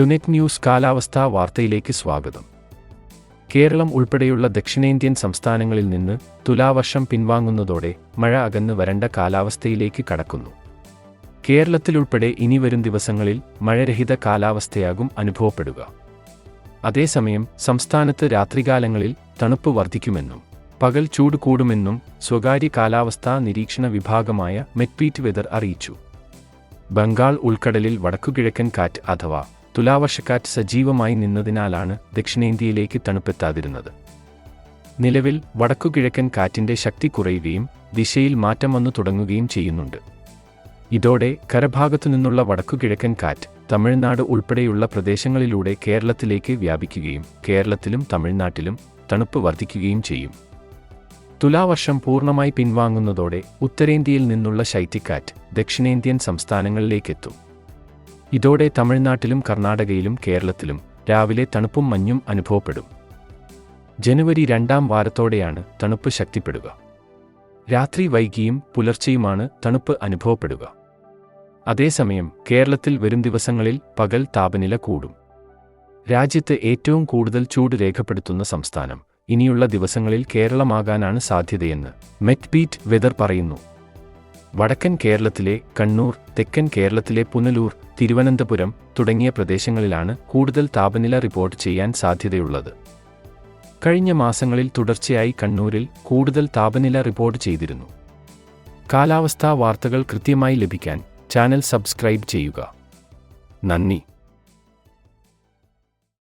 ടുനെറ്റ് news കാലാവസ്ഥാ വാർത്തയിലേക്ക് സ്വാഗതം. കേരളം ഉൾപ്പെടെയുള്ള ദക്ഷിണേന്ത്യൻ സംസ്ഥാനങ്ങളിൽ നിന്ന് തുലാവർഷം പിൻവാങ്ങുന്നതോടെ മഴ അകന്ന് വരണ്ട കാലാവസ്ഥയിലേക്ക് കടക്കുന്നു. കേരളത്തിലുൾപ്പെടെ ഇനി വരും ദിവസങ്ങളിൽ മഴരഹിത കാലാവസ്ഥയാകും അനുഭവപ്പെടുക. അതേസമയം സംസ്ഥാനത്ത് രാത്രികാലങ്ങളിൽ തണുപ്പ് വർദ്ധിക്കുമെന്നും പകൽ ചൂട് കൂടുമെന്നും സ്വകാര്യ കാലാവസ്ഥാ നിരീക്ഷണ വിഭാഗമായ മെറ്റ്പീറ്റ് വെതർ അറിയിച്ചു. ബംഗാൾ ഉൾക്കടലിൽ വടക്കുകിഴക്കൻ കാറ്റ് അഥവാ തുലാവർഷക്കാറ്റ് സജീവമായി നിന്നതിനാലാണ് ദക്ഷിണേന്ത്യയിലേക്ക് തണുപ്പെത്താതിരുന്നത്. നിലവിൽ വടക്കുകിഴക്കൻ കാറ്റിന്റെ ശക്തി കുറയുകയും ദിശയിൽ മാറ്റം വന്നു തുടങ്ങുകയും ചെയ്യുന്നുണ്ട്. ഇതോടെ കരഭാഗത്തുനിന്നുള്ള വടക്കുകിഴക്കൻ കാറ്റ് തമിഴ്നാട് ഉൾപ്പെടെയുള്ള പ്രദേശങ്ങളിലൂടെ കേരളത്തിലേക്ക് വ്യാപിക്കുകയും കേരളത്തിലും തമിഴ്നാട്ടിലും തണുപ്പ് വർദ്ധിക്കുകയും ചെയ്യും. തുലാവർഷം പൂർണ്ണമായി പിൻവാങ്ങുന്നതോടെ ഉത്തരേന്ത്യയിൽ നിന്നുള്ള ശൈത്യക്കാറ്റ് ദക്ഷിണേന്ത്യൻ സംസ്ഥാനങ്ങളിലേക്കെത്തും. ഇതോടെ തമിഴ്നാട്ടിലും കർണാടകയിലും കേരളത്തിലും രാവിലെ തണുപ്പും മഞ്ഞും അനുഭവപ്പെടും. ജനുവരി 2ാം വാരത്തോടെയാണ് തണുപ്പ് ശക്തിപ്പെടുക. രാത്രി വൈകിയും പുലർച്ചെയുമാണ് തണുപ്പ് അനുഭവപ്പെടുക. അതേസമയം കേരളത്തിൽ വരും ദിവസങ്ങളിൽ പകൽ താപനില കൂടും. രാജ്യത്ത് ഏറ്റവും കൂടുതൽ ചൂട് രേഖപ്പെടുത്തുന്ന സംസ്ഥാനം ഇനിയുള്ള ദിവസങ്ങളിൽ കേരളമാകാനാണ് സാധ്യതയെന്ന് മെറ്റ്പീറ്റ് വെതർ പറയുന്നു. വടക്കൻ കേരളത്തിലെ കണ്ണൂർ, തെക്കൻ കേരളത്തിലെ പുനലൂർ, തിരുവനന്തപുരം തുടങ്ങിയ പ്രദേശങ്ങളിലാണ് കൂടുതൽ താപനില റിപ്പോർട്ട് ചെയ്യാൻ സാധ്യതയുള്ളത്. കഴിഞ്ഞ മാസങ്ങളിൽ തുടർച്ചയായി കണ്ണൂരിൽ കൂടുതൽ താപനില റിപ്പോർട്ട് ചെയ്തിരുന്നു. കാലാവസ്ഥാ വാർത്തകൾ കൃത്യമായി ലഭിക്കാൻ ചാനൽ സബ്സ്ക്രൈബ് ചെയ്യുക. നന്ദി.